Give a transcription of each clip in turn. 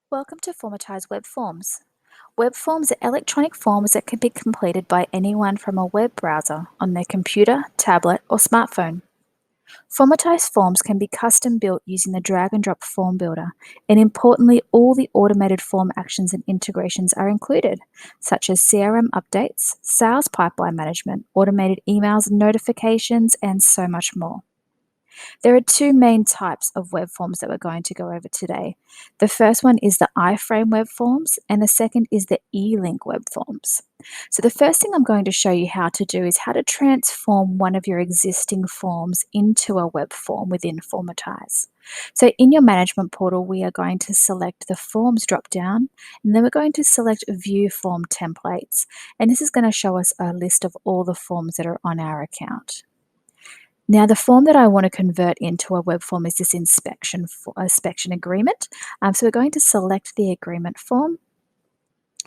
Welcome to Formitize Web Forms. Web forms are electronic forms that can be completed by anyone from a web browser on their computer, tablet, or smartphone. Formatized forms can be custom built using the drag and drop form builder, and importantly, all the automated form actions and integrations are included, such as CRM updates, sales pipeline management, automated emails and notifications, and so much more. There are two main types of web forms that we're going to go over today. The first one is the Iframe Web Forms, and the second is the E-Link Web Forms. So the first thing I'm going to show you how to do is how to transform one of your existing forms into a web form within Formitize. So in your management portal, we are going to select the Forms drop-down, and then we're going to select View Form Templates. And this is going to show us a list of all the forms that are on our account. Now, the form that I want to convert into a web form is this inspection agreement. So we're going to select the agreement form.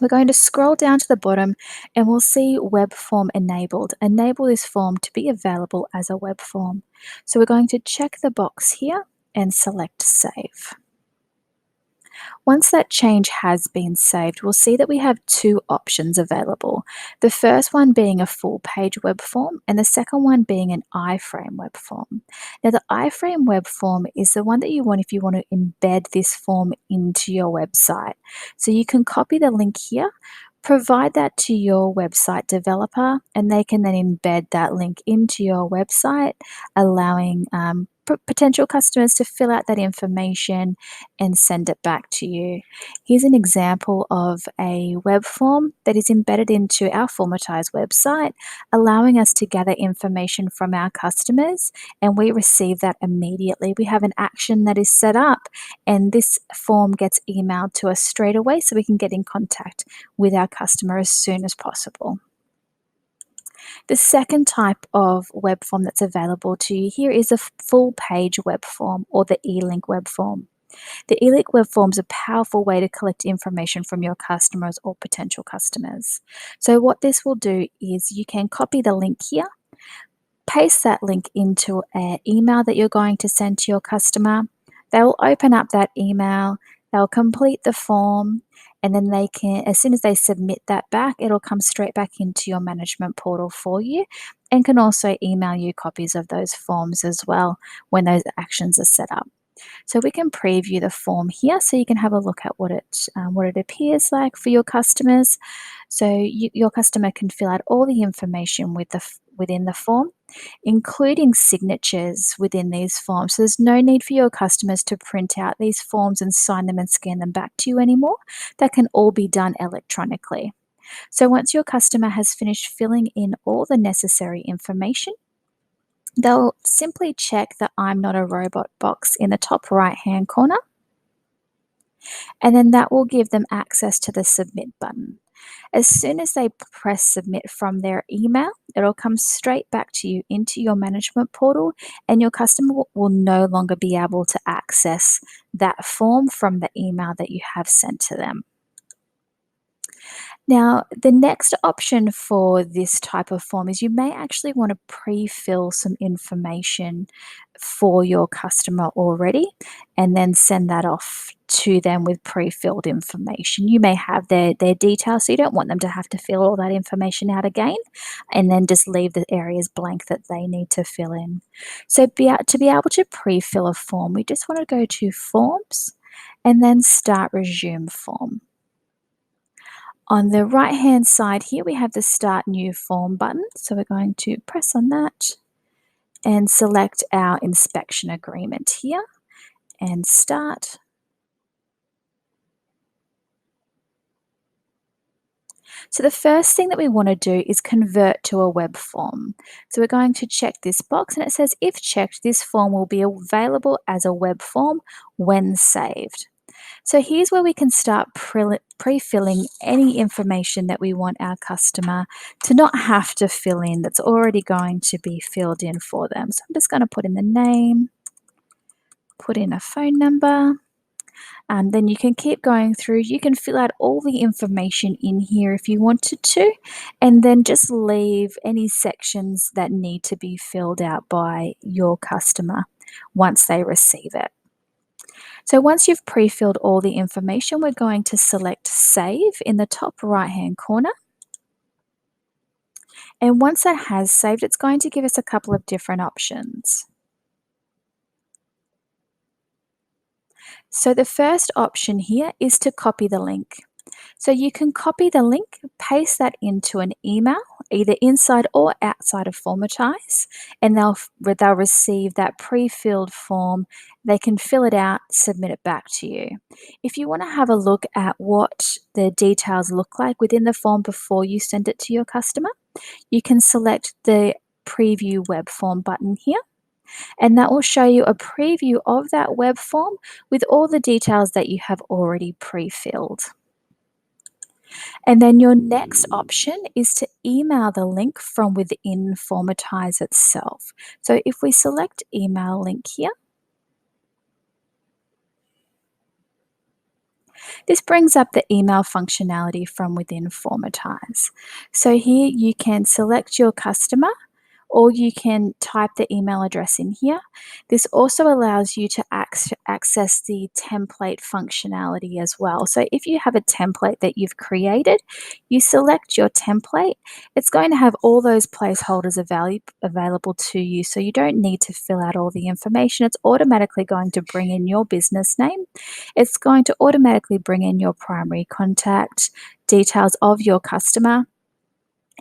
We're going to scroll down to the bottom and we'll see web form enabled. Enable this form to be available as a web form. So we're going to check the box here and select save. Once that change has been saved, we'll see that we have two options available. The first one being a full page web form and the second one being an iframe web form. Now the iframe web form is the one that you want if you want to embed this form into your website. So you can copy the link here, provide that to your website developer, and they can then embed that link into your website, allowing potential customers to fill out that information and send it back to you. Here's an example of a web form that is embedded into our Formitize website, allowing us to gather information from our customers, and we receive that immediately. We have an action that is set up, and this form gets emailed to us straight away so we can get in contact with our customer as soon as possible. The second type of web form that's available to you here is a full page web form, or the E-Link web form. The E-Link web form is a powerful way to collect information from your customers or potential customers. So what this will do is you can copy the link here, paste that link into an email that you're going to send to your customer. They will open up that email, they'll complete the form, and then they can, as soon as they submit that back, it'll come straight back into your management portal for you, and can also email you copies of those forms as well when those actions are set up. So we can preview the form here so you can have a look at what it appears like for your customers. So your customer can fill out all the information within the form, including signatures within these forms. So there's no need for your customers to print out these forms and sign them and scan them back to you anymore. That can all be done electronically. So once your customer has finished filling in all the necessary information, they'll simply check the I'm not a robot box in the top right-hand corner, and then that will give them access to the submit button. As soon as they press submit from their email, it'll come straight back to you into your management portal, and your customer will no longer be able to access that form from the email that you have sent to them. Now, the next option for this type of form is you may actually want to pre-fill some information for your customer already, and then send that off to them with pre-filled information. You may have their details, so you don't want them to have to fill all that information out again, and then just leave the areas blank that they need to fill in. So to be able to pre-fill a form, we just want to go to Forms and then Start Resume Form. On the right-hand side here, we have the Start New Form button. So we're going to press on that and select our inspection agreement here and start. So the first thing that we want to do is convert to a web form. So we're going to check this box, and it says, if checked, this form will be available as a web form when saved. So here's where we can start pre-filling any information that we want our customer to not have to fill in, that's already going to be filled in for them. So I'm just going to put in the name, put in a phone number, and then you can keep going through. You can fill out all the information in here if you wanted to, and then just leave any sections that need to be filled out by your customer once they receive it. So once you've pre-filled all the information, we're going to select Save in the top right-hand corner. And once that has saved, it's going to give us a couple of different options. So the first option here is to copy the link. So you can copy the link, paste that into an email, either inside or outside of Formitize, and they'll receive that pre-filled form. They can fill it out, submit it back to you. If you want to have a look at what the details look like within the form before you send it to your customer, you can select the Preview Web Form button here, and that will show you a preview of that web form with all the details that you have already pre-filled. And then your next option is to email the link from within Formitize itself. So if we select email link here, this brings up the email functionality from within Formitize. So here you can select your customer, or you can type the email address in here. This also allows you to access the template functionality as well. So if you have a template that you've created, you select your template. It's going to have all those placeholders available to you, so you don't need to fill out all the information. It's automatically going to bring in your business name. It's going to automatically bring in your primary contact, details of your customer,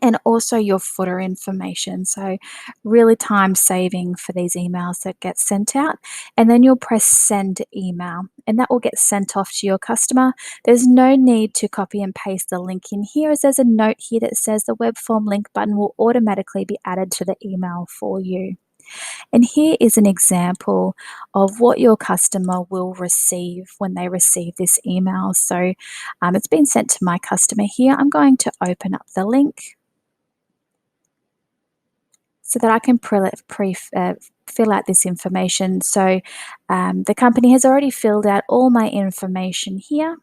and also your footer information. So really time saving for these emails that get sent out. And then you'll press send email, and that will get sent off to your customer. There's no need to copy and paste the link in here, as there's a note here that says the web form link button will automatically be added to the email for you. And here is an example of what your customer will receive when they receive this email. So it's been sent to my customer here. I'm going to open up the link so that I can fill out this information. So the company has already filled out all my information here.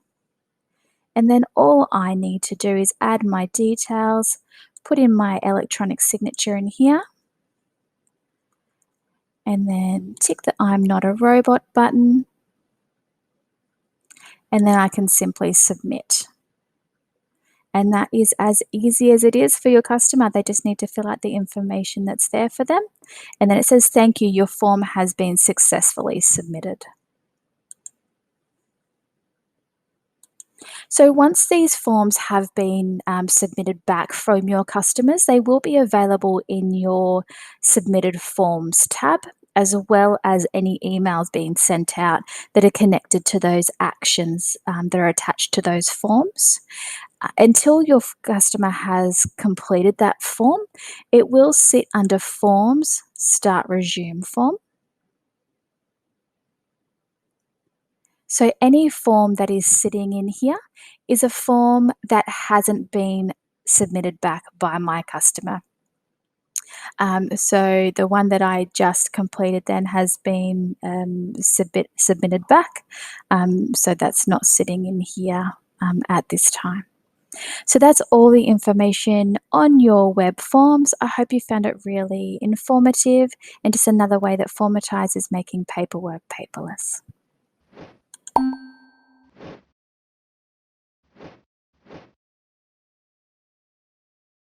And then all I need to do is add my details, put in my electronic signature in here, and then tick the I'm not a robot button, and then I can simply submit. And that is as easy as it is for your customer. They just need to fill out the information that's there for them. And then it says, thank you, your form has been successfully submitted. So once these forms have been submitted back from your customers, they will be available in your Submitted Forms tab, as well as any emails being sent out that are connected to those actions that are attached to those forms. Until your customer has completed that form, it will sit under Forms, Start Resume Form. So any form that is sitting in here is a form that hasn't been submitted back by my customer. So the one that I just completed then has been submitted back. So that's not sitting in here at this time. So that's all the information on your web forms. I hope you found it really informative and just another way that Formitize is making paperwork paperless.